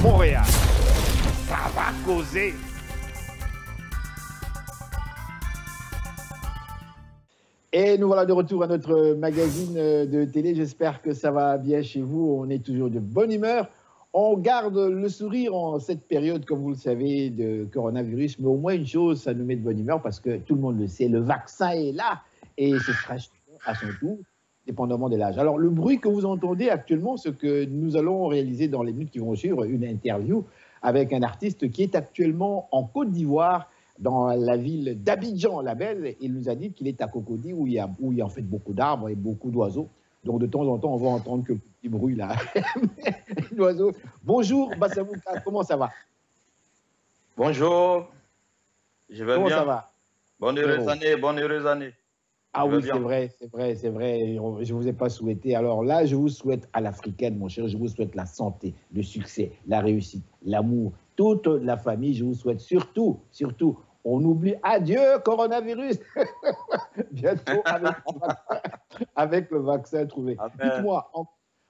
Montréal. Ça va causer. Et nous voilà de retour à notre magazine de télé. J'espère que ça va bien chez vous. On est toujours de bonne humeur. On garde le sourire en cette période, comme vous le savez, de coronavirus. Mais au moins une chose, ça nous met de bonne humeur parce que tout le monde le sait, le vaccin est là et ce sera à son tour, dépendamment de l'âge. Alors, le bruit que vous entendez actuellement, c'est que nous allons réaliser dans les minutes qui vont suivre une interview avec un artiste qui est actuellement en Côte d'Ivoire, dans la ville d'Abidjan, la belle. Il nous a dit qu'il est à Cocody, où il y a en fait beaucoup d'arbres et beaucoup d'oiseaux. Donc, de temps en temps, on va entendre que petit bruit là. L'oiseau. Bonjour, Bassabouka, comment ça va? Bonjour, je vais Comment bien. ça va? Bonne heureuse année, bonne heureuse année. Ah Je vais oui, bien. c'est vrai, c'est vrai, c'est vrai. Je ne vous ai pas souhaité. Alors là, je vous souhaite à l'africaine, mon cher, je vous souhaite la santé, le succès, la réussite, l'amour, toute la famille. Je vous souhaite surtout, on oublie, adieu coronavirus, bientôt avec le vaccin trouvé. Amen. Dites-moi,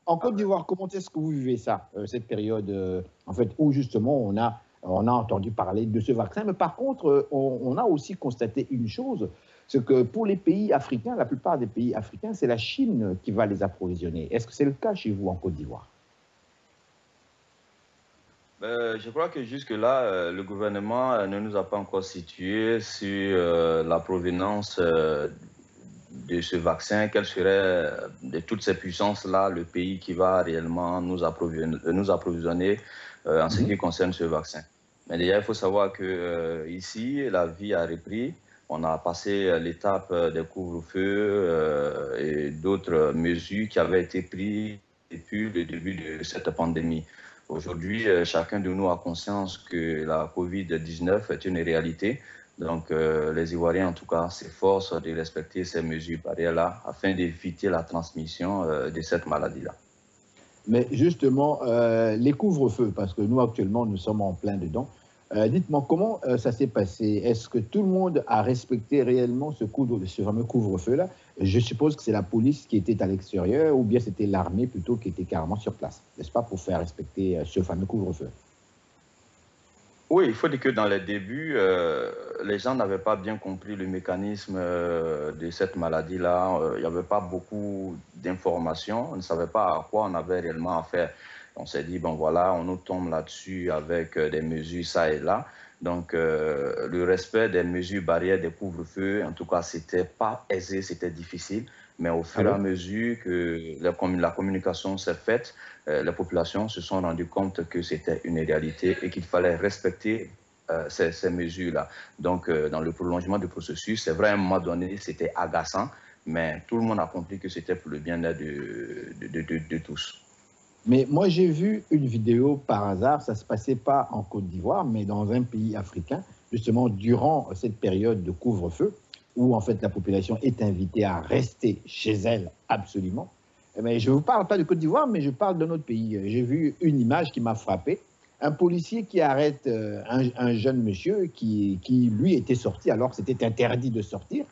en Côte d'Ivoire, comment est-ce que vous vivez ça, cette période, en fait, où justement on a entendu parler de ce vaccin, mais par contre, on a aussi constaté une chose, c'est que pour les pays africains, la plupart des pays africains, c'est la Chine qui va les approvisionner. Est-ce que c'est le cas chez vous en Côte d'Ivoire? Je crois que jusque-là, le gouvernement ne nous a pas encore situé sur la provenance de ce vaccin. Quel serait, de toutes ces puissances-là, le pays qui va réellement nous approvisionner en ce qui concerne ce vaccin. Mais déjà, il faut savoir que ici, la vie a repris. On a passé l'étape des couvre-feux et d'autres mesures qui avaient été prises depuis le début de cette pandémie. Aujourd'hui, chacun de nous a conscience que la COVID-19 est une réalité. Donc, les Ivoiriens, en tout cas, s'efforcent de respecter ces mesures barrières-là afin d'éviter la transmission de cette maladie-là. Mais justement, les couvre-feux, parce que nous, actuellement, nous sommes en plein dedans. Dites-moi, comment ça s'est passé? Est-ce que tout le monde a respecté réellement ce fameux couvre-feu-là? Je suppose que c'est la police qui était à l'extérieur ou bien c'était l'armée plutôt qui était carrément sur place, n'est-ce pas, pour faire respecter ce fameux couvre-feu? Oui, il faut dire que dans les débuts, les gens n'avaient pas bien compris le mécanisme de cette maladie-là. Il n'y avait pas beaucoup d'informations. On ne savait pas à quoi on avait réellement affaire. On s'est dit, bon voilà, on nous tombe là-dessus avec des mesures ça et là. Donc, le respect des mesures barrières des couvre-feux, en tout cas, c'était pas aisé, c'était difficile. Mais au fur et à mesure que la communication s'est faite, les populations se sont rendues compte que c'était une réalité et qu'il fallait respecter ces mesures-là. Donc, dans le prolongement du processus, c'est vrai, à un moment donné, c'était agaçant, mais tout le monde a compris que c'était pour le bien-être de tous. Mais moi, j'ai vu une vidéo par hasard, ça ne se passait pas en Côte d'Ivoire, mais dans un pays africain, justement durant cette période de couvre-feu, où en fait la population est invitée à rester chez elle absolument. Mais je ne vous parle pas de Côte d'Ivoire, mais je parle de notre pays. J'ai vu une image qui m'a frappé. Un policier qui arrête un jeune monsieur qui, lui, était sorti alors que c'était interdit de sortir.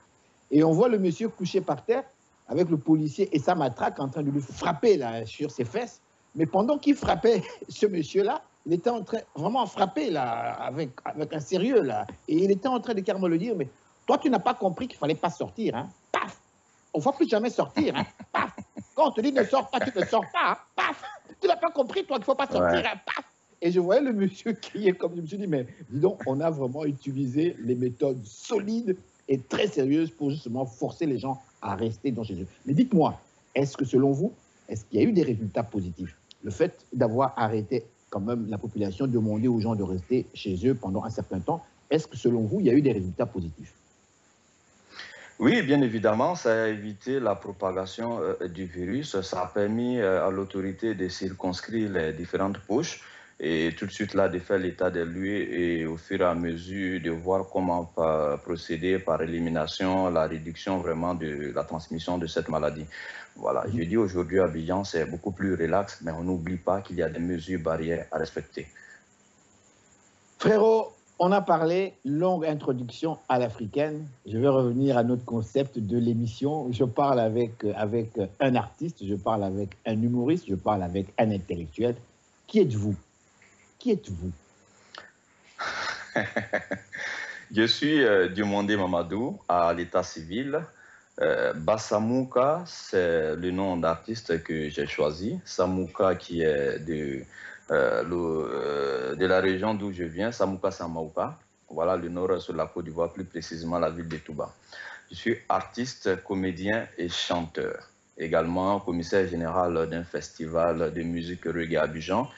Et on voit le monsieur couché par terre avec le policier et sa matraque en train de lui frapper là, sur ses fesses. Mais pendant qu'il frappait ce monsieur-là, il était en train vraiment de frapper là, avec un sérieux. Là. Et il était en train de carrément le dire, mais toi, tu n'as pas compris qu'il ne fallait pas sortir. Hein? Paf! On ne va plus jamais sortir. Hein? Paf! Quand on te dit ne sors pas, tu ne sors pas. Hein? Paf! Tu n'as pas compris, toi, qu'il ne faut pas sortir. Hein? Paf! Et je voyais le monsieur crier comme je me suis dit, mais dis donc, on a vraiment utilisé les méthodes solides et très sérieuses pour justement forcer les gens à rester dans chez eux. Mais dites-moi, est-ce que selon vous, est-ce qu'il y a eu des résultats positifs? Le fait d'avoir arrêté quand même la population, demander aux gens de rester chez eux pendant un certain temps, est-ce que selon vous, il y a eu des résultats positifs? Oui, bien évidemment, ça a évité la propagation du virus. Ça a permis à l'autorité de circonscrire les différentes poches et tout de suite là de faire l'état des lieux et au fur et à mesure de voir comment procéder par élimination, la réduction vraiment de la transmission de cette maladie. Voilà, je dis aujourd'hui à Abidjan, c'est beaucoup plus relax, mais on n'oublie pas qu'il y a des mesures barrières à respecter. Frérot, on a parlé, longue introduction à l'africaine. Je vais revenir à notre concept de l'émission. Je parle avec un artiste, je parle avec un humoriste, je parle avec un intellectuel. Qui êtes-vous? Qui êtes-vous? Je suis Diomandé Mamadou à l'état civil. Bassamouka, c'est le nom d'artiste que j'ai choisi. Samouka qui est de la région d'où je viens, Samouka Samaouka. Voilà, le nord sur la Côte d'Ivoire, plus précisément la ville de Touba. Je suis artiste, comédien et chanteur. Également commissaire général d'un festival de musique reggae à Abidjan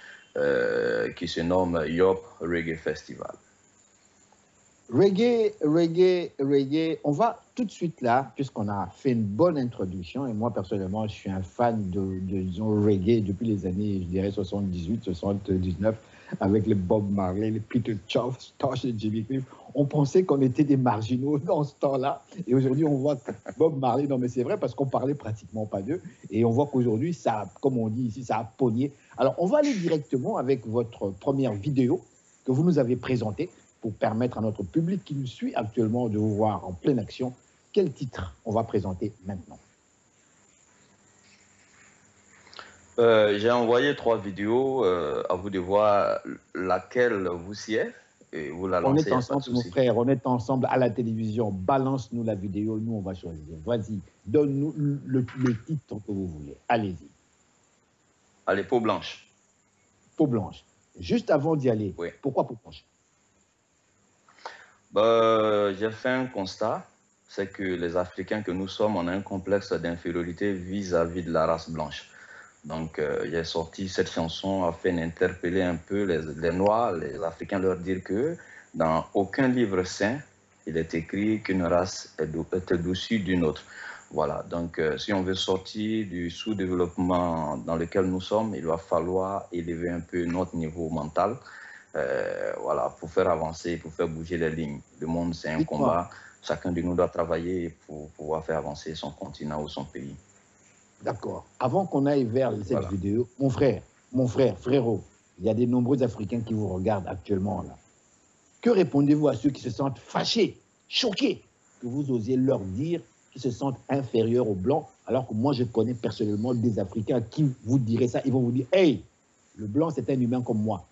qui se nomme Yop Reggae Festival. Reggae, reggae, reggae. On va tout de suite là, puisqu'on a fait une bonne introduction. Et moi, personnellement, je suis un fan disons, reggae depuis les années, je dirais, 78, 79, avec les Bob Marley, les Peter Tosh et Jimmy Cliff. On pensait qu'on était des marginaux dans ce temps-là. Et aujourd'hui, on voit que Bob Marley, non mais c'est vrai, parce qu'on parlait pratiquement pas d'eux. Et on voit qu'aujourd'hui, ça, comme on dit ici, ça a pogné. Alors, on va aller directement avec votre première vidéo que vous nous avez présentée, pour permettre à notre public qui nous suit actuellement de vous voir en pleine action. Quel titre on va présenter maintenant? J'ai envoyé 3 vidéos, à vous de voir laquelle vous sied et vous la lancez. On est ensemble, mon frère, on est ensemble à la télévision. Balance-nous la vidéo, nous on va choisir. Vas-y, donne-nous le titre que vous voulez. Allez-y. Allez, Peau Blanche. Peau Blanche. Juste avant d'y aller, oui. Pourquoi Peau Blanche? J'ai fait un constat, c'est que les Africains que nous sommes, on a un complexe d'infériorité vis-à-vis de la race blanche. Donc, j'ai sorti cette chanson afin d'interpeller un peu les Noirs, les Africains, leur dire que dans aucun livre saint, il est écrit qu'une race est au-dessus d'une autre. Voilà, donc si on veut sortir du sous-développement dans lequel nous sommes, il va falloir élever un peu notre niveau mental. Voilà, pour faire avancer, pour faire bouger les lignes. Le monde, c'est un combat. Chacun de nous doit travailler pour pouvoir faire avancer son continent ou son pays. D'accord. Avant qu'on aille vers cette vidéo, mon frère, frérot, il y a de nombreux Africains qui vous regardent actuellement là. Que répondez-vous à ceux qui se sentent fâchés, choqués, que vous osiez leur dire qu'ils se sentent inférieurs aux Blancs, alors que moi, je connais personnellement des Africains qui vous diraient ça. Ils vont vous dire, hey, le Blanc, c'est un humain comme moi.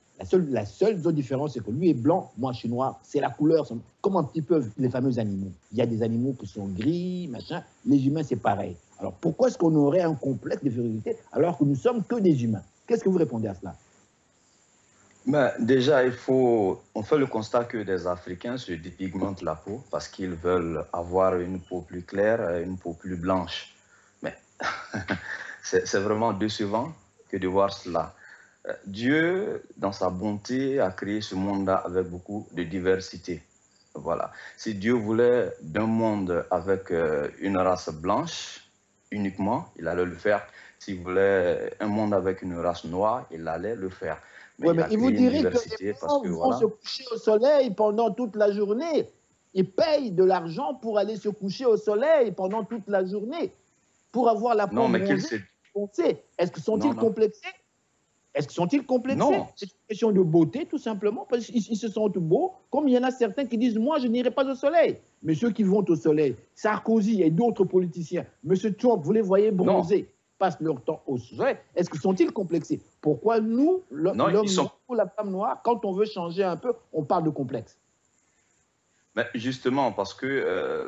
La seule différence, c'est que lui est blanc, moi je suis noir. C'est la couleur, comme un petit peu les fameux animaux. Il y a des animaux qui sont gris, machin. Les humains, c'est pareil. Alors pourquoi est-ce qu'on aurait un complexe d'infériorité alors que nous sommes que des humains? Qu'est-ce que vous répondez à cela? Ben, déjà, on fait le constat que des Africains se dépigmentent la peau parce qu'ils veulent avoir une peau plus claire, une peau plus blanche. Mais c'est vraiment décevant que de voir cela. Dieu, dans sa bonté, a créé ce monde-là avec beaucoup de diversité. Voilà. Si Dieu voulait d'un monde avec une race blanche uniquement, il allait le faire. S'il voulait un monde avec une race noire, il allait le faire. Mais, il vous dirait que les Blancs vont se coucher au soleil pendant toute la journée. Ils payent de l'argent pour aller se coucher au soleil pendant toute la journée, pour avoir la peau bronzée. Est-ce que sont-ils complexés? Est-ce qu'ils sont-ils complexés? C'est une question de beauté, tout simplement, parce qu'ils se sentent beaux, comme il y en a certains qui disent « moi, je n'irai pas au soleil ». Mais ceux qui vont au soleil, Sarkozy et d'autres politiciens, M. Trump, vous les voyez bronzés, passent leur temps au soleil. Est-ce qu'ils sont-ils complexés? Pourquoi nous, l'homme ou la femme noire, quand on veut changer un peu, on parle de complexe? Mais justement, parce que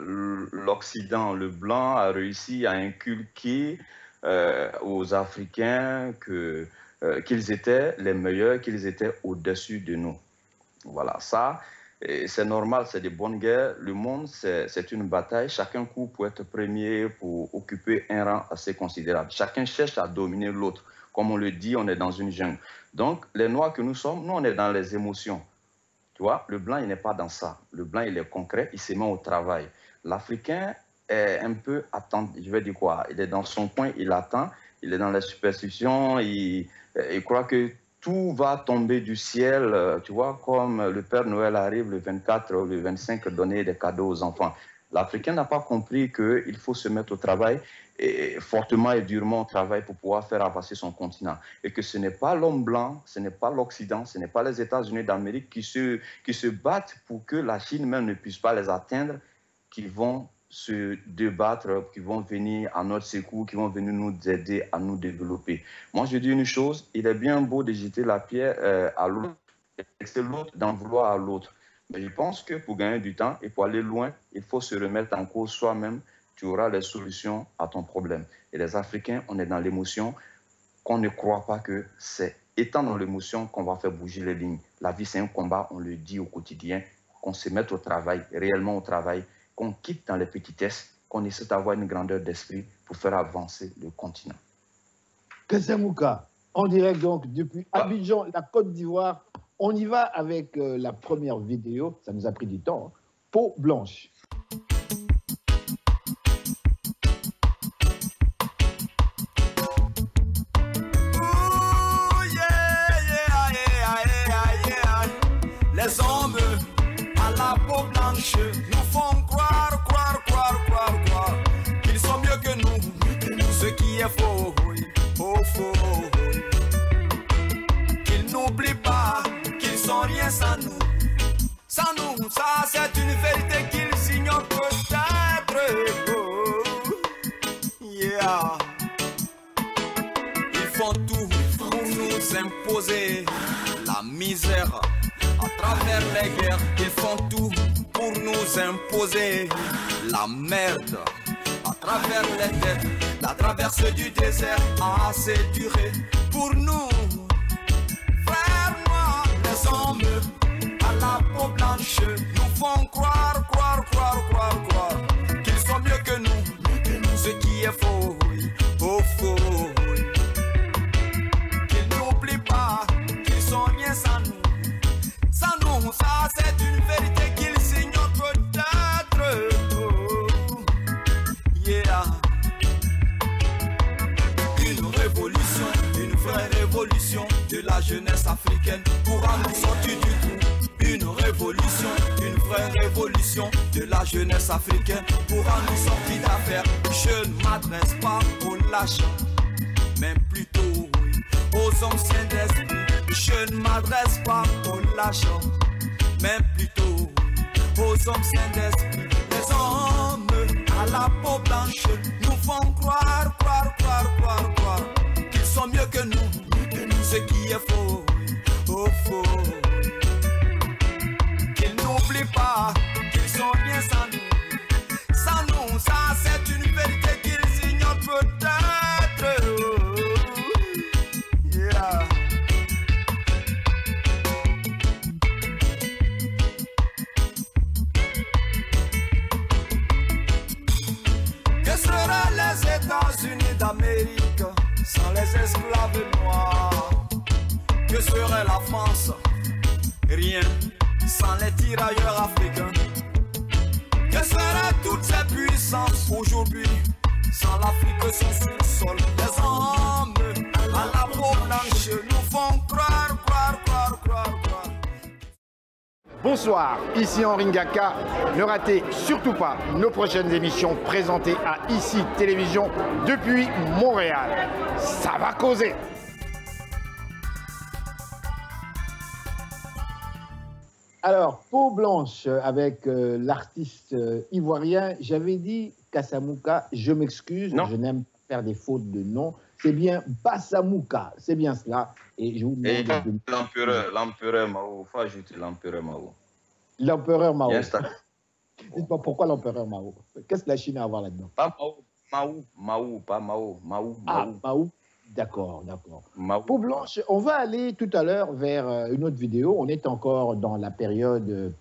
l'Occident, le blanc, a réussi à inculquer aux Africains qu'ils étaient les meilleurs, qu'ils étaient au-dessus de nous. Voilà, ça, c'est normal, c'est des bonnes guerres. Le monde, c'est une bataille. Chacun court pour être premier, pour occuper un rang assez considérable. Chacun cherche à dominer l'autre. Comme on le dit, on est dans une jungle. Donc, les Noirs que nous sommes, nous, on est dans les émotions. Tu vois, le blanc, il n'est pas dans ça. Le blanc, il est concret, il se met au travail. L'Africain est un peu attentif, je vais dire quoi, il est dans son coin, il attend, il est dans la superstition, il croit que tout va tomber du ciel, tu vois, comme le Père Noël arrive le 24 ou le 25 donner des cadeaux aux enfants. L'Africain n'a pas compris qu'il faut se mettre au travail, et fortement et durement au travail pour pouvoir faire avancer son continent. Et que ce n'est pas l'homme blanc, ce n'est pas l'Occident, ce n'est pas les États-Unis d'Amérique qui se battent pour que la Chine même ne puisse pas les atteindre, qui vont se débattre, qui vont venir à notre secours, qui vont venir nous aider à nous développer. Moi, je dis une chose, il est bien beau de jeter la pierre à l'autre, laisser l'autre, d'en vouloir à l'autre. Mais je pense que pour gagner du temps et pour aller loin, il faut se remettre en cause soi-même. Tu auras les solutions à ton problème. Et les Africains, on est dans l'émotion, qu'on ne croit pas que c'est étant dans l'émotion qu'on va faire bouger les lignes. La vie, c'est un combat, on le dit au quotidien, qu'on se mette au travail, réellement au travail, qu'on quitte dans les petitesses, qu'on essaie d'avoir une grandeur d'esprit pour faire avancer le continent. Kassamouka, en direct donc depuis Abidjan, la Côte d'Ivoire. On y va avec la première vidéo, ça nous a pris du temps, hein. Peau blanche. Les hommes à la peau blanche nous font croire qu'ils sont mieux que nous, ce qui est faux, faux. Qu'ils n'oublient pas qu'ils sont rien sans nous. Sans nous, ça c'est une vérité qu'ils ignorent peut-être. Yeah. Ils font tout pour nous imposer la misère. À travers les guerres, ils font tout pour nous imposer la merde. À travers les dettes, la traversée du désert a assez duré pour nous. Frères noirs, les hommes à la peau blanche nous font croire qu'ils sont mieux que nous, ce qui est faux, faux. Qu'ils n'oublient pas qu'ils sont rien sans nous. Sans nous, ça c'est une vérité qu'ils ignorent peut-être. Yeah. Une révolution, une vraie révolution de la jeunesse africaine pourra nous sortir du trou. Une révolution, une vraie révolution de la jeunesse africaine pourra nous sortir d'affaires. Je ne m'adresse pas aux lâches, mais plutôt aux anciens d'esprit. Je ne m'adresse pas aux lâches, mais plutôt aux hommes saints d'esprit. Les hommes à la peau blanche nous font croire qu'ils sont mieux que nous, ce qui est faux, faux. Qu'ils n'oublient pas qu'ils sont bien sans nous. Sans nous, ça c'est une vérité qu'ils ignorent peut-être. Yeah. Que seraient les États-Unis d'Amérique sans les esclaves noirs? Que serait la France? Rien sans les tirailleurs africains. Que seraient toutes ces puissances aujourd'hui sans l'Afrique, son sous-sol? Les hommes à la peau blanche nous font croire. Bonsoir, ici Henri Ngaka. Ne ratez surtout pas nos prochaines émissions présentées à ICI Télévision depuis Montréal. Ça va causer. Alors, Peau blanche avec l'artiste ivoirien. J'avais dit Kassamouka, je m'excuse, je n'aime pas faire des fautes de nom. C'est bien Bassamouka, c'est bien cela. Et je vous demande l'empereur Mao, faut ajouter l'empereur Mao. L'empereur Mao. Yes, dites-moi pourquoi l'empereur Mao? Qu'est-ce que la Chine a à voir là-dedans? Pas Mao, pas Mao. Ah, Mao. D'accord. Peau blanche, on va aller tout à l'heure vers une autre vidéo. On est encore dans la période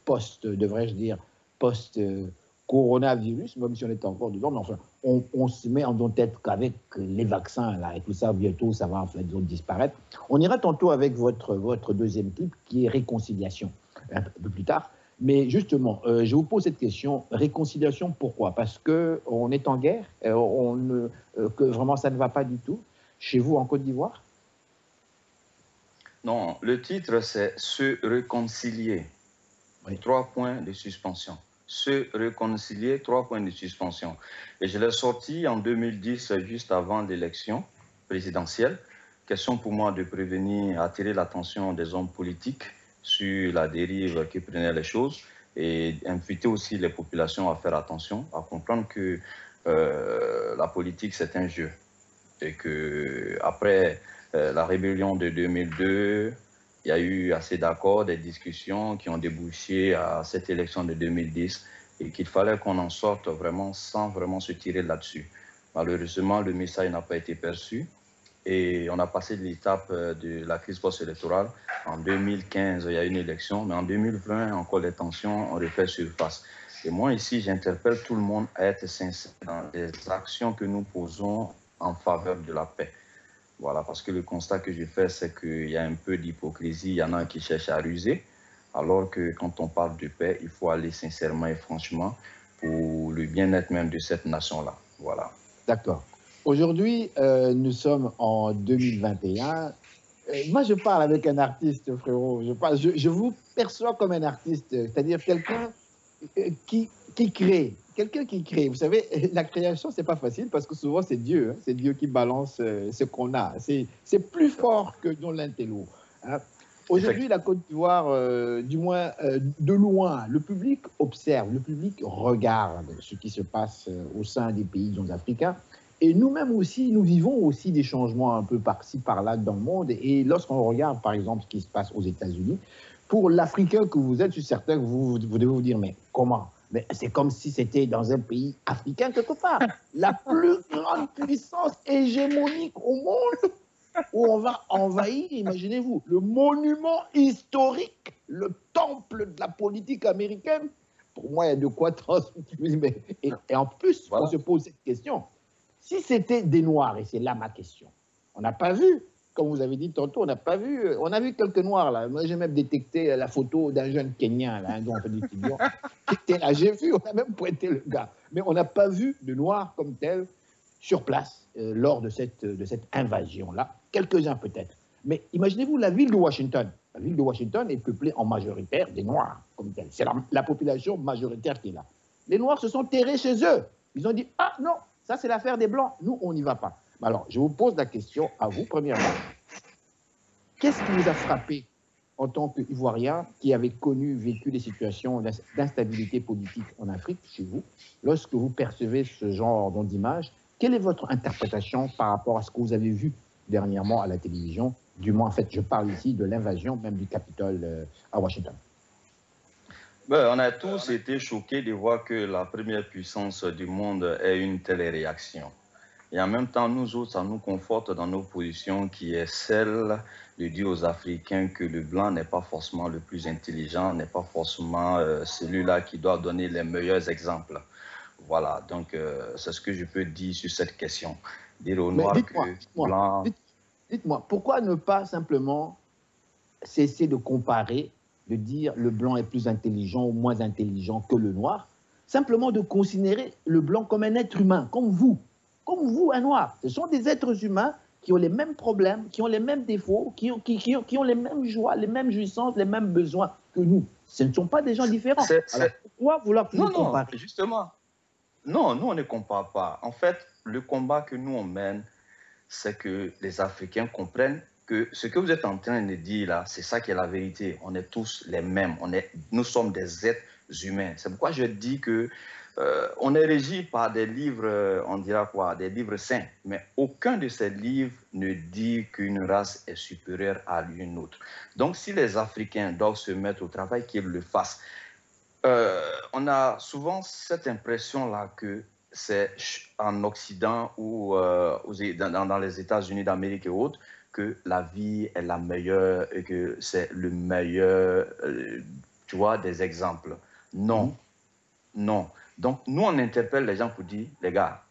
devrais-je dire, post-coronavirus, même si on est encore dedans. Mais enfin, on se met en tête qu'avec les vaccins là, et tout ça, bientôt, ça va en fait disparaître. On ira tantôt avec votre deuxième clip qui est Réconciliation, un peu plus tard. Mais justement, je vous pose cette question, réconciliation, pourquoi? Parce qu'on est en guerre, que vraiment ça ne va pas du tout chez vous en Côte d'Ivoire? Non, le titre c'est « Se réconcilier ». Oui. 3 points de suspension. Se réconcilier, 3 points de suspension. Et je l'ai sorti en 2010, juste avant l'élection présidentielle. Question pour moi de prévenir, attirer l'attention des hommes politiques sur la dérive qui prenaient les choses et inviter aussi les populations à faire attention, à comprendre que la politique c'est un jeu. Et que après la rébellion de 2002, Il y a eu assez d'accords, des discussions qui ont débouché à cette élection de 2010 et qu'il fallait qu'on en sorte vraiment sans vraiment se tirer là-dessus. Malheureusement, le message n'a pas été perçu et on a passé de l'étape de la crise post-électorale. En 2015, il y a eu une élection, mais en 2020, encore les tensions ont refait surface. Et moi, ici, j'interpelle tout le monde à être sincère dans les actions que nous posons en faveur de la paix. Voilà, parce que le constat que je fais, c'est qu'il y a un peu d'hypocrisie, il y en a qui cherchent à ruser, alors que quand on parle de paix, il faut aller sincèrement et franchement pour le bien-être même de cette nation-là. Voilà. D'accord. Aujourd'hui, nous sommes en 2021. Moi, je parle avec un artiste, frérot. Je vous perçois comme un artiste, c'est-à-dire quelqu'un qui crée. Quelqu'un qui crée. Vous savez, la création, c'est pas facile parce que souvent, c'est Dieu. Hein, c'est Dieu qui balance ce qu'on a. C'est plus fort que dans l'intello. Hein. Aujourd'hui, la Côte d'Ivoire, du moins de loin, le public observe, le public regarde ce qui se passe au sein des pays africains. Et nous-mêmes aussi, nous vivons aussi des changements un peu par-ci, par-là dans le monde. Et lorsqu'on regarde, par exemple, ce qui se passe aux États-Unis, pour l'Africain que vous êtes, je suis certain que vous devez vous dire, mais comment? Mais c'est comme si c'était dans un pays africain quelque part. La plus grande puissance hégémonique au monde, où on va envahir, imaginez-vous, le monument historique, le temple de la politique américaine. Pour moi, il y a de quoi transmettre. Et en plus, voilà, on se pose cette question. Si c'était des Noirs, et c'est là ma question, on n'a pas vu, comme vous avez dit tantôt, on n'a pas vu, on a vu quelques Noirs là. Moi, j'ai même détecté la photo d'un jeune Kenyan, là, dont on fait des figures, qui était là. J'ai vu, on a même pointé le gars. Mais on n'a pas vu de Noirs comme tel sur place lors de cette invasion-là. Quelques-uns peut-être. Mais imaginez-vous la ville de Washington. La ville de Washington est peuplée en majoritaire des Noirs, comme tel. C'est la population majoritaire qui est là. Les Noirs se sont terrés chez eux. Ils ont dit, ah non, ça c'est l'affaire des Blancs, nous on n'y va pas. Alors, je vous pose la question à vous, premièrement. Qu'est-ce qui vous a frappé en tant qu'Ivoirien qui avez vécu des situations d'instabilité politique en Afrique, chez vous, lorsque vous percevez ce genre d'image? Quelle est votre interprétation par rapport à ce que vous avez vu dernièrement à la télévision? Du moins, en fait, je parle ici de l'invasion même du Capitole à Washington. Ben, on a tous été choqués de voir que la première puissance du monde ait une telle réaction. Et en même temps, nous autres, ça nous conforte dans nos positions qui est celle de dire aux Africains que le blanc n'est pas forcément le plus intelligent, n'est pas forcément celui-là qui doit donner les meilleurs exemples. Voilà, donc c'est ce que je peux dire sur cette question. Dire aux Noirs que blanc... Dites-moi, pourquoi ne pas simplement cesser de comparer, de dire le blanc est plus intelligent ou moins intelligent que le noir, simplement de considérer le blanc comme un être humain, comme vous, un noir. Ce sont des êtres humains qui ont les mêmes problèmes, qui ont les mêmes défauts, qui ont les mêmes joies, les mêmes jouissances, les mêmes besoins que nous. Ce ne sont pas des gens différents. Alors, pourquoi vouloir toujours comparer? Non, justement. Non, nous, on ne compare pas. En fait, le combat que nous, on mène, c'est que les Africains comprennent que ce que vous êtes en train de dire là, c'est ça qui est la vérité. On est tous les mêmes. Nous sommes des êtres humains. C'est pourquoi je dis que on est régi par des livres, on dira quoi, des livres saints. Mais aucun de ces livres ne dit qu'une race est supérieure à l'une autre. Donc, si les Africains doivent se mettre au travail, qu'ils le fassent. On a souvent cette impression-là que c'est en Occident ou dans les États-Unis d'Amérique et autres que la vie est la meilleure et que c'est le meilleur, tu vois, des exemples. Non, non. Donc, nous, on interpelle les gens pour dire, les gars,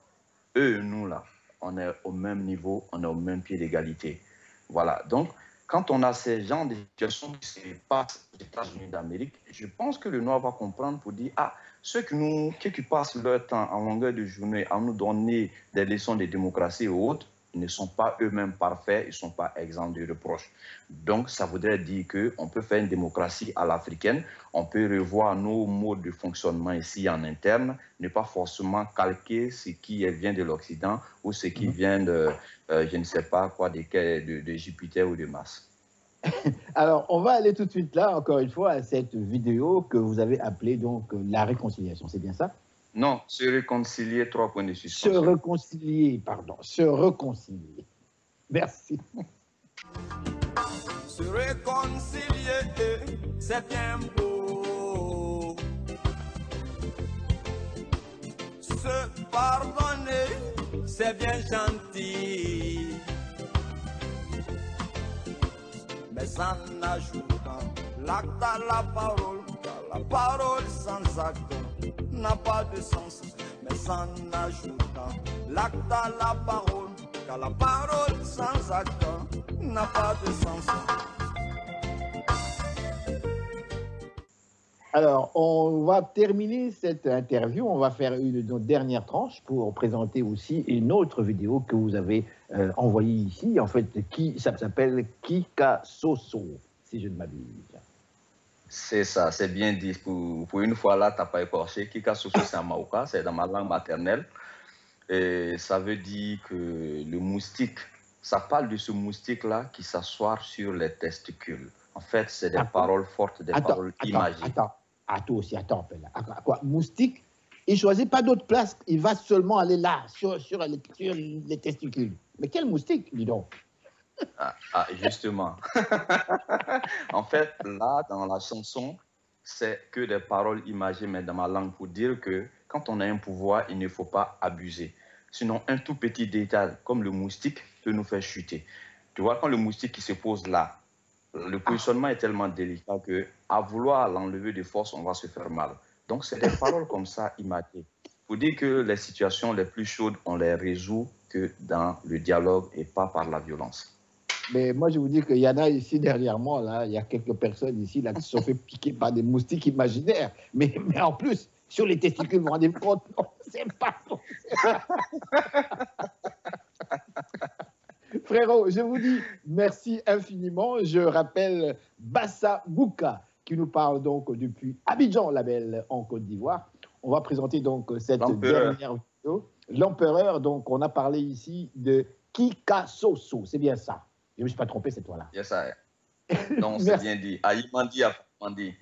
eux et nous, là, on est au même niveau, on est au même pied d'égalité. Voilà. Donc, quand on a ces gens de situations qui se passent aux États-Unis d'Amérique, je pense que le noir va comprendre pour dire, ah, ceux qui passent leur temps en longueur de journée à nous donner des leçons de démocratie et autres, ils ne sont pas eux-mêmes parfaits, ils ne sont pas exempts de reproches. Donc, ça voudrait dire qu'on peut faire une démocratie à l'africaine, on peut revoir nos modes de fonctionnement ici en interne, ne pas forcément calquer ce qui vient de l'Occident ou ce qui vient de, je ne sais pas quoi, de Jupiter ou de Mars. Alors, on va aller tout de suite là, encore une fois, à cette vidéo que vous avez appelée donc la réconciliation, c'est bien ça? Non, se réconcilier, 3 points de suspension. Se réconcilier, pardon, se réconcilier. Merci. Se réconcilier, c'est bien beau. Se pardonner, c'est bien gentil. Mais en ajoutant l'acte à la parole, car la parole sans acte n'a pas de sens. Mais en ajoutant l'acte à la parole, car la parole sans acte n'a pas de sens. Alors, on va terminer cette interview. On va faire une dernière tranche pour présenter aussi une autre vidéo que vous avez envoyée ici. En fait, ça s'appelle Kika Soso, si je ne m'abuse. C'est ça, c'est bien dit. Pour une fois là, tu n'as pas écorché. Kika Soso, c'est un Maoka, c'est dans ma langue maternelle. Et ça veut dire que le moustique, ça parle de ce moustique-là qui s'assoit sur les testicules. En fait, c'est des paroles fortes, des paroles imagées. Attends. Quoi, moustique, il ne choisit pas d'autre place, il va seulement aller là, sur les testicules. Mais quel moustique, dis donc? Justement. En fait, là, dans la chanson, c'est que des paroles imagées, mais dans ma langue, pour dire que quand on a un pouvoir, il ne faut pas abuser. Sinon, un tout petit détail, comme le moustique, peut nous faire chuter. Tu vois, quand le moustique qui se pose là, le positionnement est tellement délicat qu'à vouloir l'enlever de force, on va se faire mal. Donc, c'est des paroles comme ça imagées. Pour dire que les situations les plus chaudes, on les résout que dans le dialogue et pas par la violence. Mais moi, je vous dis qu'il y en a ici derrière moi, là, il y a quelques personnes ici là, qui se sont fait piquer par des moustiques imaginaires. Mais en plus, sur les testicules, vous vous rendez compte? Non, c'est pas bon. Frérot, je vous dis merci infiniment. Je rappelle Bassa Bouka qui nous parle donc depuis Abidjan, la belle, en Côte d'Ivoire. On va présenter donc cette dernière vidéo. L'empereur, donc on a parlé ici de Kika Soso, c'est bien ça. Je ne me suis pas trompé cette fois-là. Yes, ça. Non, c'est bien dit. Aïmandi a dit.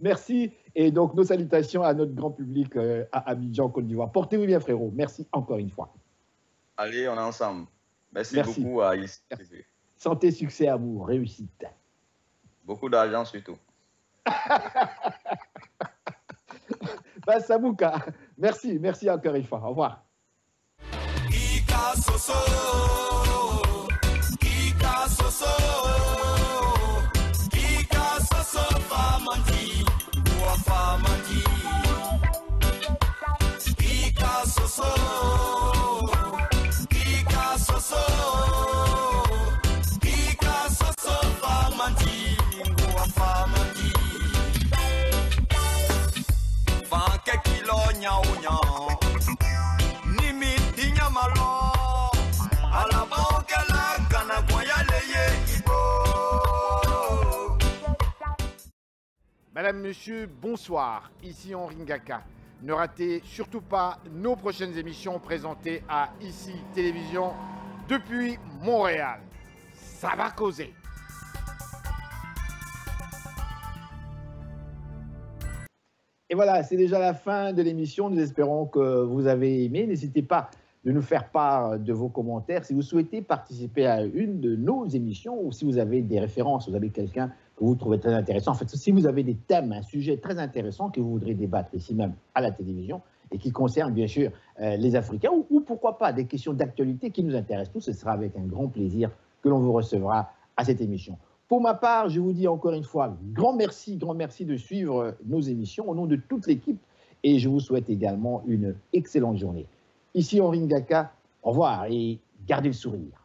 Merci. Et donc, nos salutations à notre grand public à Abidjan, Côte d'Ivoire. Portez-vous bien, frérot. Merci encore une fois. Allez, on est ensemble. Merci beaucoup à ICI. Santé, succès, amour, réussite. Beaucoup d'argent surtout. Samouka, merci encore une fois. Au revoir. Kika Soso, Kika Soso, Kika Soso, Famandi, Boa Famandi, Kika Soso, Kika Soso, Kika Soso, Famandi, Boa Famandi, Fanke kilo nyao nyao. Madame, Monsieur, bonsoir, ici Henri Ngaka. Ne ratez surtout pas nos prochaines émissions présentées à ICI Télévision depuis Montréal. Ça va causer. Et voilà, c'est déjà la fin de l'émission. Nous espérons que vous avez aimé. N'hésitez pas de nous faire part de vos commentaires. Si vous souhaitez participer à une de nos émissions ou si vous avez des références, vous avez quelqu'un que vous trouvez très intéressant. En fait, si vous avez des thèmes, un sujet très intéressant que vous voudrez débattre ici même à la télévision et qui concerne bien sûr les Africains ou pourquoi pas des questions d'actualité qui nous intéressent tous, ce sera avec un grand plaisir que l'on vous recevra à cette émission. Pour ma part, je vous dis encore une fois grand merci de suivre nos émissions au nom de toute l'équipe et je vous souhaite également une excellente journée. Ici Henri Ngaka, au revoir et gardez le sourire.